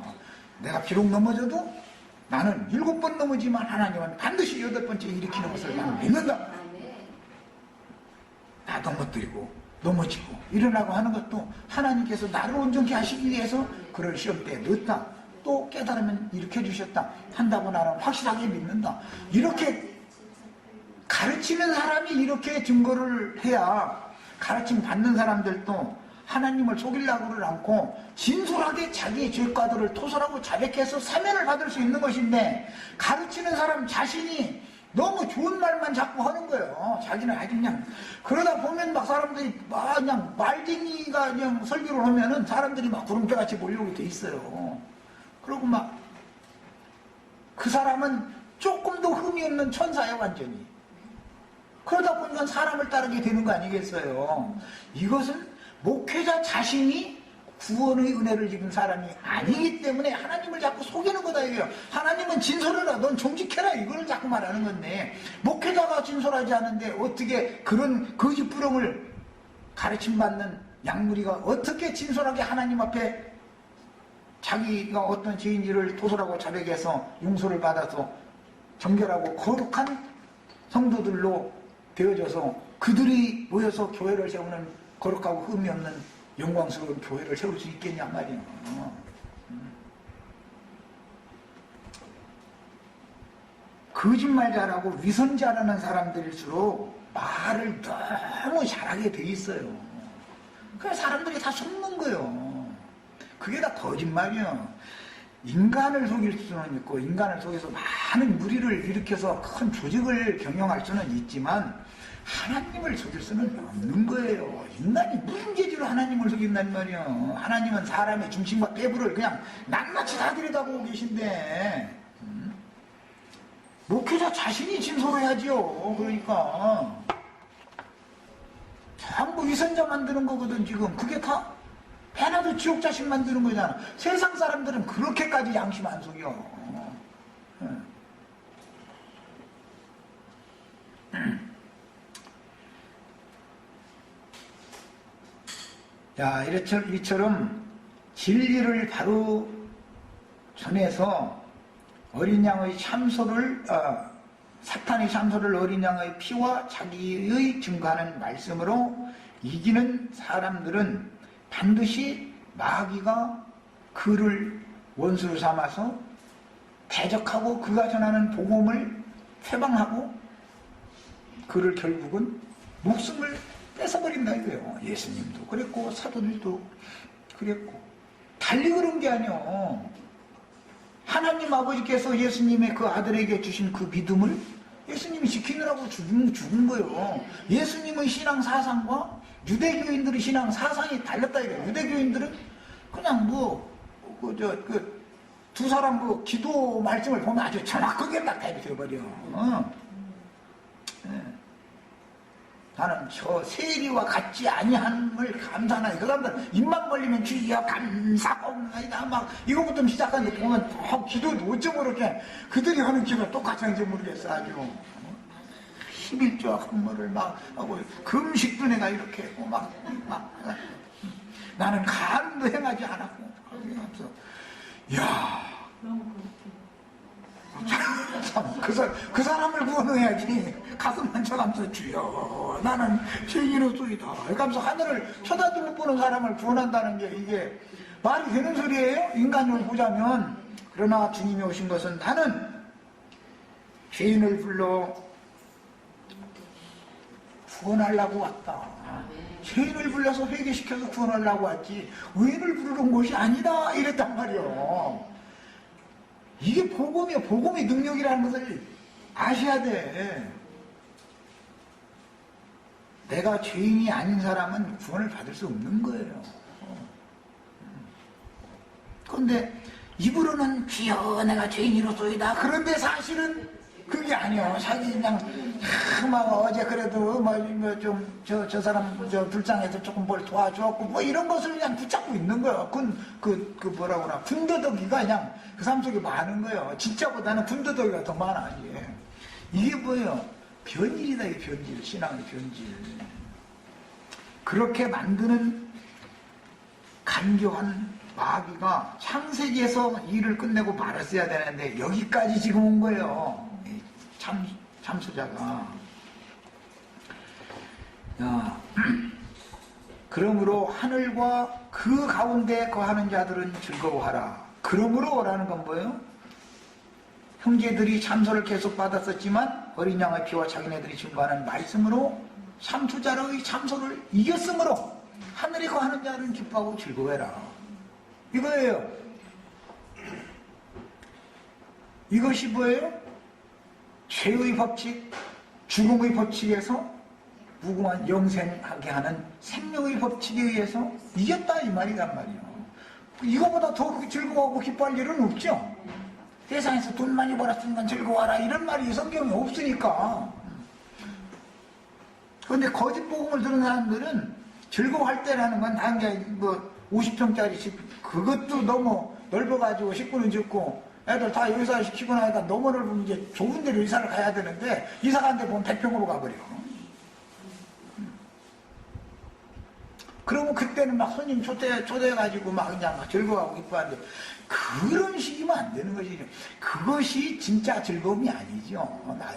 내가 비록 넘어져도 나는 7번 넘어지만 하나님은 반드시 8번째 일으키는 것을 나는 믿는다. 나 넘어뜨리고 넘어지고 일어나고 하는 것도 하나님께서 나를 온전케 하시기 위해서 그를 시험대에 넣었다. 또 깨달으면 일으켜 주셨다 한다고 나는 확실하게 믿는다. 이렇게 가르치는 사람이 이렇게 증거를 해야 가르침 받는 사람들도 하나님을 속이려고를 않고 진솔하게 자기의 죄과들을 토설하고 자백해서 사면을 받을 수 있는 것인데 가르치는 사람 자신이 너무 좋은 말만 자꾸 하는 거예요. 자기는 아주 그냥 그러다 보면 막 사람들이 막 그냥 말쟁이가 그냥 설교를 하면은 사람들이 막 구름대같이 몰려오게 돼 있어요. 그리고 막 그 사람은 조금도 흠이 없는 천사예요 완전히. 그러다 보니까 사람을 따르게 되는 거 아니겠어요. 이것은 목회자 자신이 구원의 은혜를 입은 사람이 아니기 때문에 하나님을 자꾸 속이는 거다 이거예요. 하나님은 진솔해라 넌 정직해라 이거를 자꾸 말하는 건데 목회자가 진솔하지 않은데 어떻게 그런 거짓부렁을 가르침받는 양무리가 어떻게 진솔하게 하나님 앞에 자기가 어떤 죄인지를 토설하고 자백해서 용서를 받아서 정결하고 거룩한 성도들로 되어져서 그들이 모여서 교회를 세우는 거룩하고 흠이 없는 영광스러운 교회를 세울 수 있겠냐 말이야. 거짓말 잘하고 위선 잘하는 사람들일수록 말을 너무 잘하게 돼 있어요. 그래서 사람들이 다 속는 거예요. 그게 다 거짓말이야. 인간을 속일 수는 있고 인간을 속여서 많은 무리를 일으켜서 큰 조직을 경영할 수는 있지만 하나님을 속일 수는 없는 거예요. 인간이 무슨 재주로 하나님을 속인단 말이야. 하나님은 사람의 중심과 배부를 그냥 낱낱이 다 들여다보고 계신데 목회자 자신이 진솔해야지요. 그러니까 전부 위선자 만드는 거거든 지금. 그게 다 해나도 지옥 자식 만드는 거잖아. 세상 사람들은 그렇게까지 양심 안 속여. 자, 이처럼 진리를 바로 전해서 어린 양의 참소를 사탄의 참소를 어린 양의 피와 자기의 증거하는 말씀으로 이기는 사람들은 반드시 마귀가 그를 원수로 삼아서 대적하고 그가 전하는 복음을 회방하고 그를 결국은 목숨을 뺏어버린다 이거예요. 예수님도 그랬고 사도들도 그랬고 달리 그런 게 아니요. 하나님 아버지께서 예수님의 그 아들에게 주신 그 믿음을 예수님이 지키느라고 죽은 거예요. 예수님의 신앙 사상과 유대교인들의 신앙 사상이 달랐다 이거예요. 유대교인들은 그냥 두 사람 그 기도 말씀을 보면 아주 정확하게 딱 대비해버려. 나는 저 세리와 같지 아니함을 감사하나니 그 사람들 입만 벌리면 주여 감사옵나이다 막 이거부터 시작하는데 보면 기도도 어쩜 그렇게 그들이 하는 기도가 똑같이 하는지 모르겠어. 아주 11조 한물을 막 하고 금식도 내가 이렇게 했고 막 나는 간도 행하지 않았고 이야 그 사람을 구원해야지. 가슴만 쳐가면서 주여 나는 죄인으로소이다 이러면서 하늘을 쳐다도 못 보는 사람을 구원한다는 게 이게 말이 되는 소리예요? 인간으로 보자면. 그러나 주님이 오신 것은 나는 죄인을 불러 구원하려고 왔다. 죄인을 불러서 회개시켜서 구원하려고 왔지 의인을 부르는 곳이 아니다 이랬단 말이요. 이게 복음이야. 복음의 능력이라는 것을 아셔야 돼. 내가 죄인이 아닌 사람은 구원을 받을 수 없는 거예요. 그런데 입으로는 주여 내가 죄인이로소이다. 그런데 사실은 그게 아니요. 자기 그냥 막 어제 그래도 저 사람 불쌍해서 조금 뭘 도와주었고 뭐 이런 것을 그냥 붙잡고 있는 거예요. 그 뭐라고 그러나 군더더기가 그냥 그 사람 속에 많은 거예요. 진짜보다는 군더더기가 더 많아. 이게 뭐예요? 변질이다. 이게 변질. 신앙의 변질. 그렇게 만드는 간교한 마귀가 창세기에서 일을 끝내고 말았어야 되는데 여기까지 지금 온 거예요. 참수자가. 그러므로 하늘과 그 가운데 거하는 자들은 즐거워하라. 그러므로 라는 건 뭐예요? 형제들이 참소를 계속 받았었지만 어린 양의 피와 자기네들이 증거하는 말씀으로 참수자의 참소를 이겼으므로 하늘에 거하는 자들은 기뻐하고 즐거워해라. 이거예요. 이것이 뭐예요? 죄의 법칙, 죽음의 법칙에서 무궁한 영생하게 하는 생명의 법칙에 의해서 이겼다 이 말이란 말이에요. 이거보다 더 즐거워하고 기뻐할 일은 없죠. 세상에서 돈 많이 벌었으니까 즐거워하라 이런 말이 성경에 없으니까. 그런데 거짓 복음을 들은 사람들은 즐거워할 때라는 건 단계 50평짜리 집 그것도 너무 넓어가지고 식구는 적고 애들 다 의사 시키고 나니까 너무 넓으면 이제 좋은 데로 이사를 가야 되는데 이사 간 데 보면 100평으로 가버려. 그러면 그때는 막 손님 초대해가지고 막 그냥 막 즐거워하고 기뻐하는데 그런 식이면 안 되는 것이죠. 그것이 진짜 즐거움이 아니죠.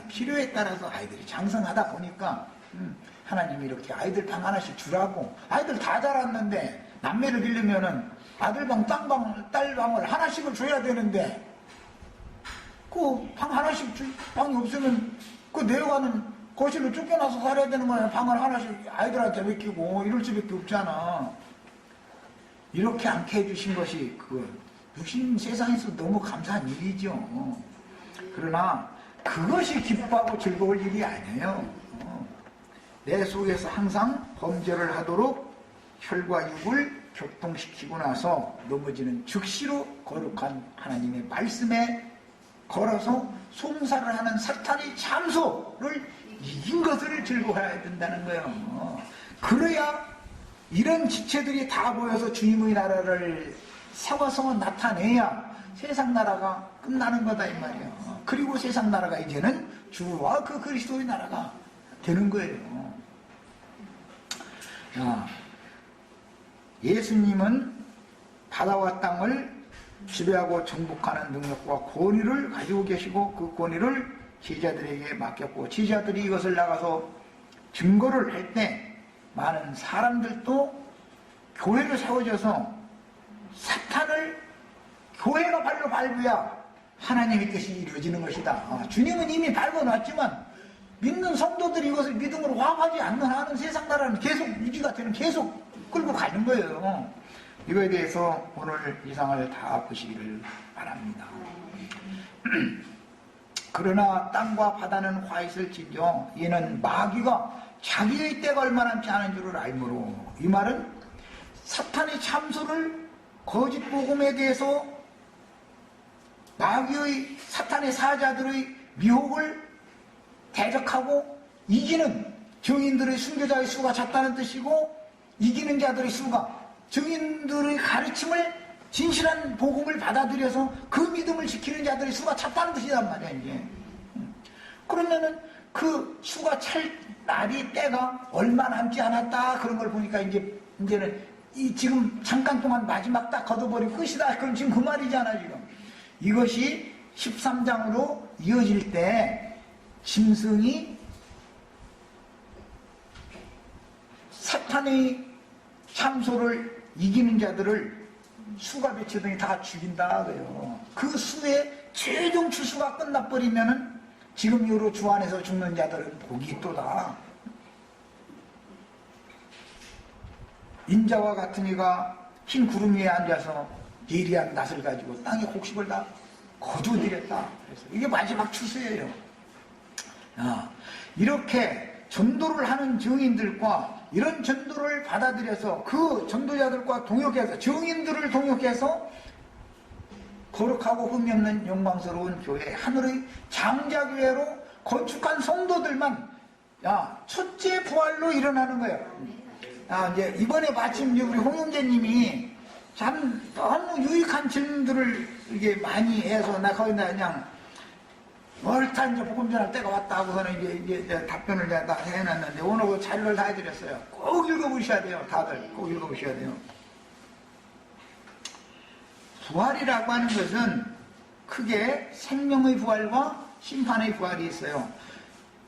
필요에 따라서 아이들이 장성하다 보니까 하나님이 이렇게 아이들 방 하나씩 주라고. 아이들 다 자랐는데 남매를 기르면은 아들방, 딸방을 하나씩을 줘야 되는데 그 방 하나씩 방이 없으면 그 내려가는 거실로 쫓겨나서 살아야 되는 거야. 방을 하나씩 아이들한테 맡기고 이럴 수밖에 없잖아. 이렇게 않게 해주신 것이 육신 세상에서 너무 감사한 일이죠. 그러나 그것이 기뻐하고 즐거울 일이 아니에요. 내 속에서 항상 범죄를 하도록 혈과 육을 격동시키고 나서 넘어지는 즉시로 거룩한 하나님의 말씀에 걸어서 송사를 하는 사탄의 참소를 이긴 것을 즐거워해야 된다는 거예요. 그래야 이런 지체들이 다 모여서 주님의 나라를 세워서 나타내야 세상 나라가 끝나는 거다 이 말이에요. 그리고 세상 나라가 이제는 주와 그 그리스도의 나라가 되는 거예요. 자, 예수님은 바다와 땅을 지배하고 정복하는 능력과 권위를 가지고 계시고 그 권위를 제자들에게 맡겼고 제자들이 이것을 나가서 증거를 할 때 많은 사람들도 교회를 세워져서 사탄을 교회가 발로 밟아야 하나님의 뜻이 이루어지는 것이다. 주님은 이미 밟아놨지만 믿는 성도들이 이것을 믿음으로 화합하지 않는 한은 세상 나라는 계속 유지가 되는 계속 끌고 가는 거예요. 이거에 대해서 오늘 이상을 다 보시기를 바랍니다. 그러나 땅과 바다는 화 있을지며 이는 마귀가 자기의 때가 얼마 남지 않은 줄을 알므로, 이 말은 사탄의 참소를 거짓 복음에 대해서 마귀의 사탄의 사자들의 미혹을 대적하고 이기는 증인들의 순교자의 수가 잦다는 뜻이고, 이기는 자들의 수가 증인들의 가르침을 진실한 복음을 받아들여서 그 믿음을 지키는 자들의 수가 찼다는 뜻이란 말이야 이제. 그러면은 그 수가 찰 날이 때가 얼마 남지 않았다 그런 걸 보니까 이제는 이 지금 잠깐 동안 마지막 딱 걷어버리고 끝이다. 그럼 지금 그 말이잖아 지금. 이것이 13장으로 이어질 때 짐승이 사탄의 참소를 이기는 자들을 수가 배치더니 다 죽인다 그래요. 그 수의 최종 추수가 끝나버리면은 지금 이후로 주 안에서 죽는 자들은 복이 또다. 인자와 같은 이가 흰 구름 위에 앉아서 예리한 낫을 가지고 땅의 곡식을 다 거두어들였다. 그래서 이게 마지막 추수예요. 이렇게 전도를 하는 증인들과 이런 전도를 받아들여서 그 전도자들과 동역해서 증인들을 동역해서 거룩하고 흠이 없는 영광스러운 교회, 하늘의 장자교회로 건축한 성도들만 첫째 부활로 일어나는 거예요. 이제 이번에 마침 우리 홍영재님이 참 너무 유익한 질문들을 이게 많이 해서 나 거기다 그냥 멀다 이제 복음 전할 때가 왔다 하고서는 이제 답변을 다 해놨는데 오늘 그 자료를 다 해드렸어요. 꼭 읽어보셔야 돼요. 다들 꼭 읽어보셔야 돼요. 부활이라고 하는 것은 크게 생명의 부활과 심판의 부활이 있어요.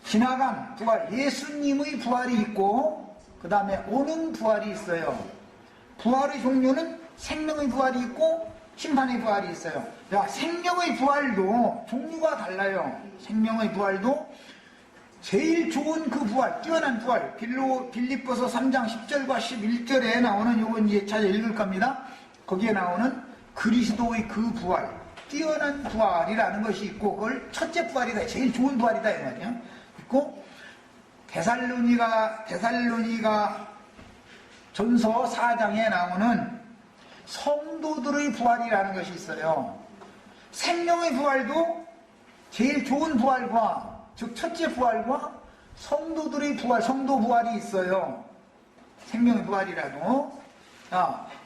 지나간 부활, 예수님의 부활이 있고 그 다음에 오는 부활이 있어요. 부활의 종류는 생명의 부활이 있고 심판의 부활이 있어요. 자, 생명의 부활도 종류가 달라요. 생명의 부활도 제일 좋은 그 부활, 뛰어난 부활, 빌립보서 3장 10절과 11절에 나오는 요건 이제 찾아 읽을 겁니다. 거기에 나오는 그리스도의 그 부활, 뛰어난 부활이라는 것이 있고 그걸 첫째 부활이다, 제일 좋은 부활이다 이 말이야. 있고 데살로니가 전서 4장에 나오는 성도들의 부활이라는 것이 있어요. 생명의 부활도 제일 좋은 부활과 즉 첫째 부활과 성도들의 부활, 성도 부활이 있어요. 생명의 부활이라도.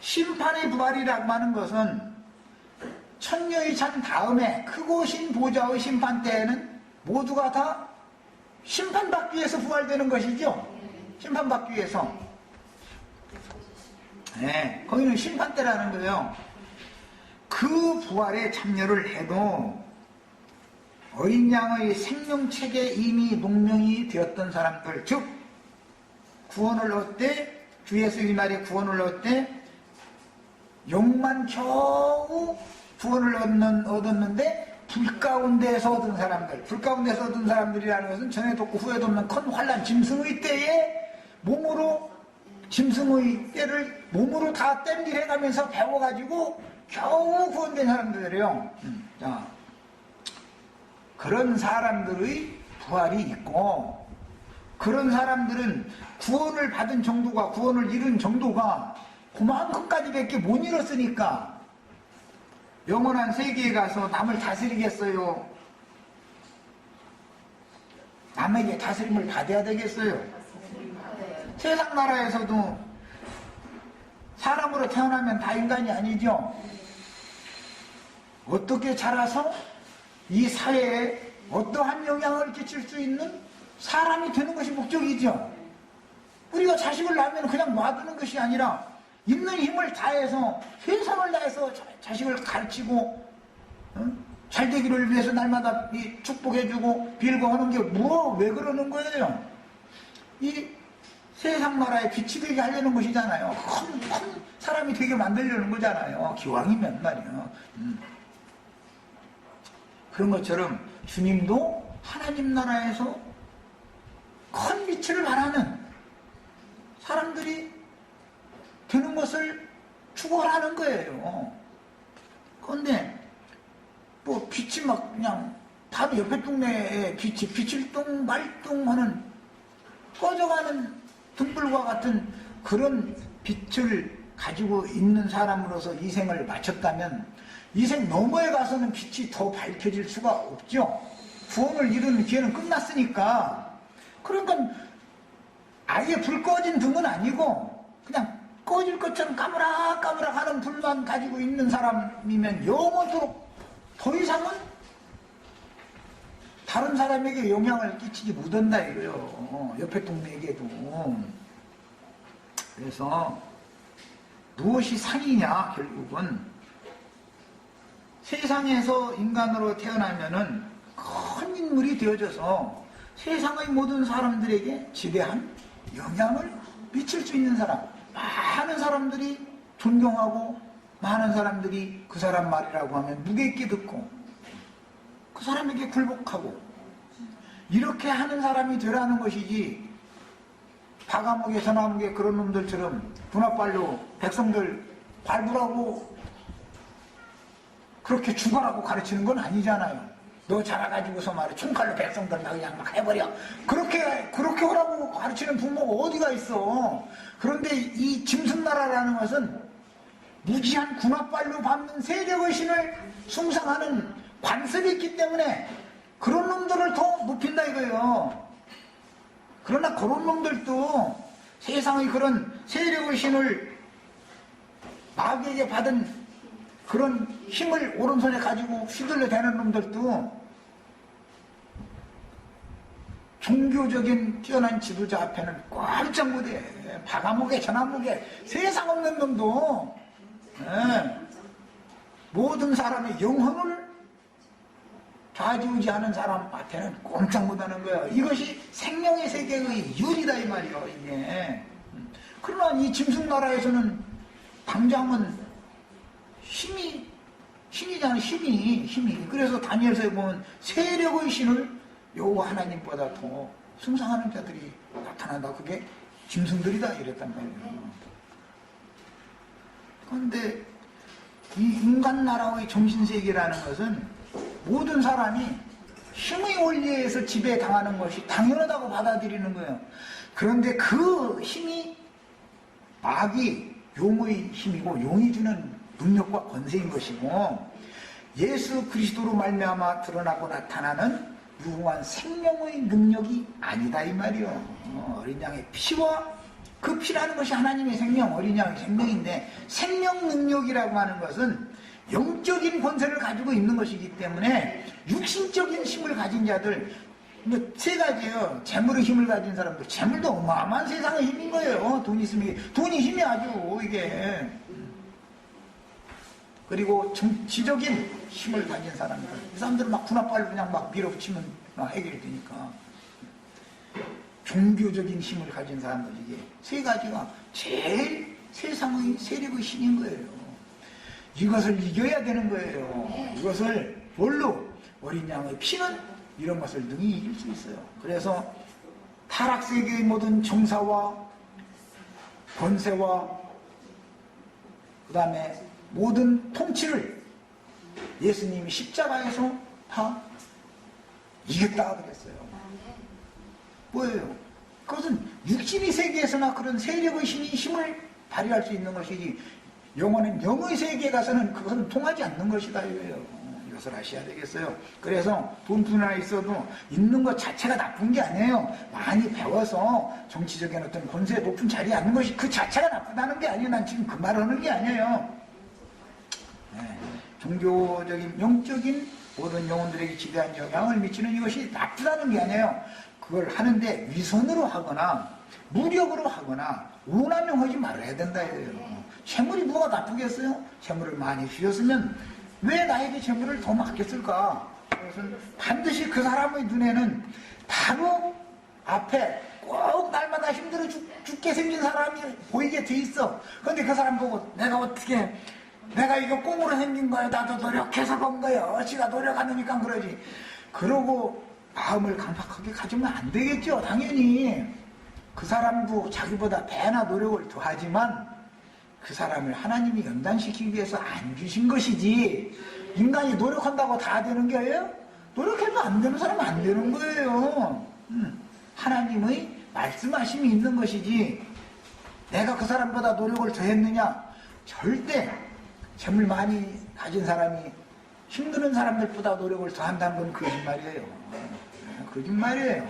심판의 부활이라고 하는 것은 천녀의 잔 다음에 크고 신 보좌의 심판 때에는 모두가 다 심판받기 위해서 부활되는 것이죠. 심판받기 위해서. 네, 거기는 심판 때라는 거예요. 그 부활에 참여를 해도 어린 양의 생명책에 이미 농명이 되었던 사람들, 즉 구원을 얻되 주 예수의 날에 구원을 얻되 영만 겨우 구원을 얻었는데 불 가운데에서 얻은 사람들, 불 가운데서 얻은 사람들이라는 것은 전에도 없고 후에도 없는 큰 환란, 짐승의 때에 몸으로 짐승의 때를 몸으로 다 땜질해가면서 배워가지고 겨우 구원된 사람들이에요. 자, 그런 사람들의 부활이 있고 그런 사람들은 구원을 받은 정도가 구원을 이룬 정도가 그만큼까지밖에 못 이뤘으니까 영원한 세계에 가서 남을 다스리겠어요? 남에게 다스림을 받아야 되겠어요? 세상 나라에서도 사람으로 태어나면 다 인간이 아니죠? 어떻게 자라서 이 사회에 어떠한 영향을 끼칠 수 있는 사람이 되는 것이 목적이죠. 우리가 자식을 낳으면 그냥 놔두는 것이 아니라 있는 힘을 다해서 최선을 다해서 자식을 가르치고 잘 되기를 위해서 날마다 축복해주고 빌고 하는 게 왜 그러는 거예요? 이 세상 나라에 빛이 되게 하려는 것이잖아요. 큰 사람이 되게 만들려는 거잖아요. 기왕이면 말이요. 그런 것처럼 주님도 하나님 나라에서 큰 빛을 발하는 사람들이 되는 것을 추구하는 거예요. 그런데 뭐 빛이 막 그냥 바로 옆에 동네에 빛을 뚱말뚱하는 꺼져가는 등불과 같은 그런 빛을 가지고 있는 사람으로서 이 생을 마쳤다면 이 생 너머에 가서는 빛이 더 밝혀질 수가 없죠. 구원을 이루는 기회는 끝났으니까. 그러니까 아예 불 꺼진 등은 아니고 그냥 꺼질 것처럼 까무락까무락 하는 불만 가지고 있는 사람이면 영원토록 더 이상은 다른 사람에게 영향을 끼치지 못한다 이거요. 옆에 동네에게도. 그래서 무엇이 상이냐 결국은 세상에서 인간으로 태어나면은 큰 인물이 되어져서 세상의 모든 사람들에게 지대한 영향을 미칠 수 있는 사람, 많은 사람들이 존경하고 많은 사람들이 그 사람 말이라고 하면 무게 있게 듣고 그 사람에게 굴복하고 이렇게 하는 사람이 되라는 것이지 바가목에 전화목에 그런 놈들처럼 분합발로 백성들 발부라고 그렇게 죽어라고 가르치는 건 아니잖아요. 너 자라가지고서 말이야 총칼로 백성들 그냥 막 해버려. 그렇게 하라고 가르치는 부모가 어디가 있어. 그런데 이 짐승나라라는 것은 무지한 군합발로 밟는 세력의 신을 숭상하는 관습이 있기 때문에 그런 놈들을 더 높인다 이거예요. 그러나 그런 놈들도 세상의 그런 세력의 신을 마귀에게 받은 그런 힘을 오른손에 가지고 휘둘러 대는 놈들도 종교적인 뛰어난 지도자 앞에는 꼼짝 못해. 바가목에 전화목에 세상 없는 놈도 모든 사람의 영혼을 좌지우지하는 사람 앞에는 꼼짝 못하는 거예요. 이것이 생명의 세계의 유리다 이 말이에요. 이게. 그러나 이 짐승나라에서는 당장은 신이잖아요. 힘이. 그래서 다니엘서에 보면 세력의 신을 여호와 하나님보다 더 숭상하는 자들이 나타난다. 그게 짐승들이다 이랬단 말이에요. 그런데 이 인간 나라의 정신세계라는 것은 모든 사람이 힘의 원리에서 지배당하는 것이 당연하다고 받아들이는 거예요. 그런데 그 힘이 마귀, 용의 힘이고 용이 주는 능력과 권세인 것이고 예수 그리스도로 말미암아 드러나고 나타나는 유구한 생명의 능력이 아니다 이 말이요. 어린 양의 피와 그 피라는 것이 하나님의 생명, 어린 양의 생명인데 생명 능력이라고 하는 것은 영적인 권세를 가지고 있는 것이기 때문에 육신적인 힘을 가진 자들 세 가지예요. 재물의 힘을 가진 사람들, 재물도 어마어마한 세상의 힘인 거예요. 돈 있으면 돈이 힘이 아주 이게. 그리고 정치적인 힘을 가진 사람들, 이 사람들은 막 군합발로 그냥 막 밀어붙이면 막 해결이 되니까. 종교적인 힘을 가진 사람들, 이게 세 가지가 제일 세상의 세력의 신인 거예요. 이것을 이겨야 되는 거예요. 이것을 뭘로? 어린 양의 피는 이런 것을 능히 이길 수 있어요. 그래서 타락세계의 모든 정사와 권세와 그 다음에 모든 통치를 예수님이 십자가에서 다 이겼다 그랬어요. 뭐예요? 그것은 육신의 세계에서나 그런 세력의 힘을 발휘할 수 있는 것이지 영혼은 영의 세계에 가서는 그것은 통하지 않는 것이다 이거예요. 이것을 아셔야 되겠어요. 그래서 돈뿐 하나 있어도 있는 것 자체가 나쁜 게 아니에요. 많이 배워서 정치적인 어떤 권세 높은 자리에 앉는 것이 그 자체가 나쁘다는 게 아니에요. 난 지금 그 말을 하는 게 아니에요. 네. 종교적인 영적인 모든 영혼들에게 지대한 영향을 미치는 이것이 나쁘다는 게 아니에요. 그걸 하는데 위선으로 하거나 무력으로 하거나 오남용하지 말아야 된다 이거예요. 재물이 뭐가 나쁘겠어요? 재물을 많이 주셨으면 왜 나에게 재물을 더 맡겼을까? 그것은 반드시 그 사람의 눈에는 바로 앞에 꼭 날마다 힘들어 죽게 생긴 사람이 보이게 돼 있어. 그런데 그 사람 보고 내가 이거 꽁으로 생긴 거야. 나도 노력해서 번 거야. 지가 노력하니까 그러지. 그러고 마음을 강팍하게 가지면 안 되겠죠. 당연히 그 사람도 자기보다 배나 노력을 더하지만 그 사람을 하나님이 연단시키기 위해서 안 주신 것이지 인간이 노력한다고 다 되는 게예요? 노력해도 안 되는 사람은 안 되는 거예요. 하나님의 말씀하심이 있는 것이지 내가 그 사람보다 노력을 더 했느냐? 절대 재물 많이 가진 사람이 힘드는 사람들보다 노력을 더 한다는 건 거짓말이에요. 거짓말이에요.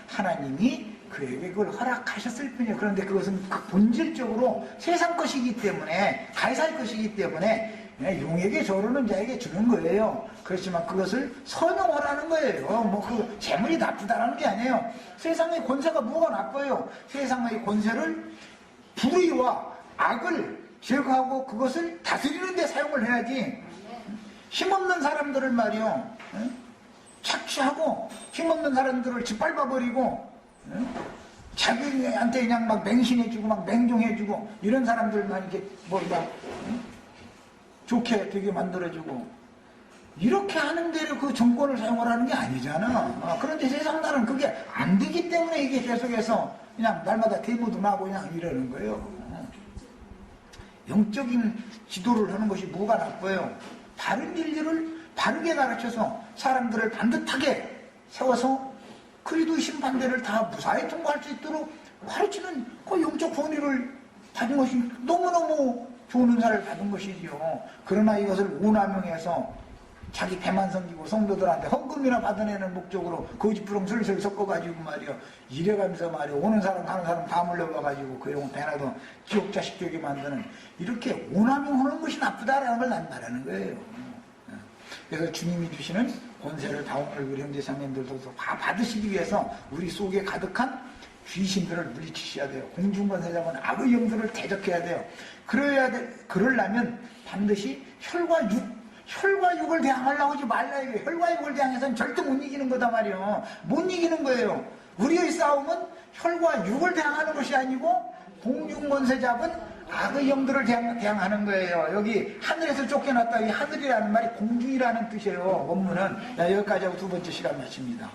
하나님이 그에게 그걸 허락하셨을 뿐이에요. 그런데 그것은 본질적으로 세상 것이기 때문에 가이사의 것이기 때문에 용에게 저르는 자에게 주는 거예요. 그렇지만 그것을 선용하라는 거예요. 뭐 그 재물이 나쁘다라는 게 아니에요. 세상의 권세가 뭐가 나빠요? 세상의 권세를 불의와 악을 제거하고 그것을 다스리는 데 사용을 해야지. 힘없는 사람들을 말이요 착취하고 힘없는 사람들을 짓밟아버리고 자기한테 그냥 막 맹신해주고 막 맹종해주고 이런 사람들만 이렇게 좋게 되게 만들어주고 이렇게 하는 대로 그 정권을 사용하라는 게 아니잖아. 그런데 세상 나라는 그게 안 되기 때문에 이게 계속해서 그냥 날마다 데모도 나고 그냥 이러는 거예요. 영적인 지도를 하는 것이 뭐가 나빠요? 바른 진리를 바르게 가르쳐서 사람들을 반듯하게 세워서 그리도 심판대를 다 무사히 통과할 수 있도록 가르치는 그 영적 권위를 받은 것이 너무너무 좋은 은사를 받은 것이지요. 그러나 이것을 오남용해서 자기 배만 섬기고 성도들한테 헌금이나 받아내는 목적으로 거짓부렁 슬슬 섞어가지고 말이요 이래가면서 말이요 오는 사람 가는 사람 다 몰려와가지고 그 용 배나도 지옥 자식 되게 만드는 이렇게 오남용하는 것이 나쁘다라는 걸 난 말하는 거예요. 그래서 주님이 주시는 권세를 다 오늘 우리 형제자매님들도 다 받으시기 위해서 우리 속에 가득한 귀신들을 물리치셔야 돼요. 공중권세자는 악의 영들을 대적해야 돼요. 그러려면 반드시 혈과 육을 대항하려고 하지 말라 이거예요. 혈과 육을 대항해서는 절대 못 이기는 거다 말이에요. 못 이기는 거예요. 우리의 싸움은 혈과 육을 대항하는 것이 아니고 공중권세 잡은 악의 영들을 대항하는 거예요. 여기 하늘에서 쫓겨났다. 이 하늘이라는 말이 공중이라는 뜻이에요. 원문은 여기까지 하고 두 번째 시간 마칩니다.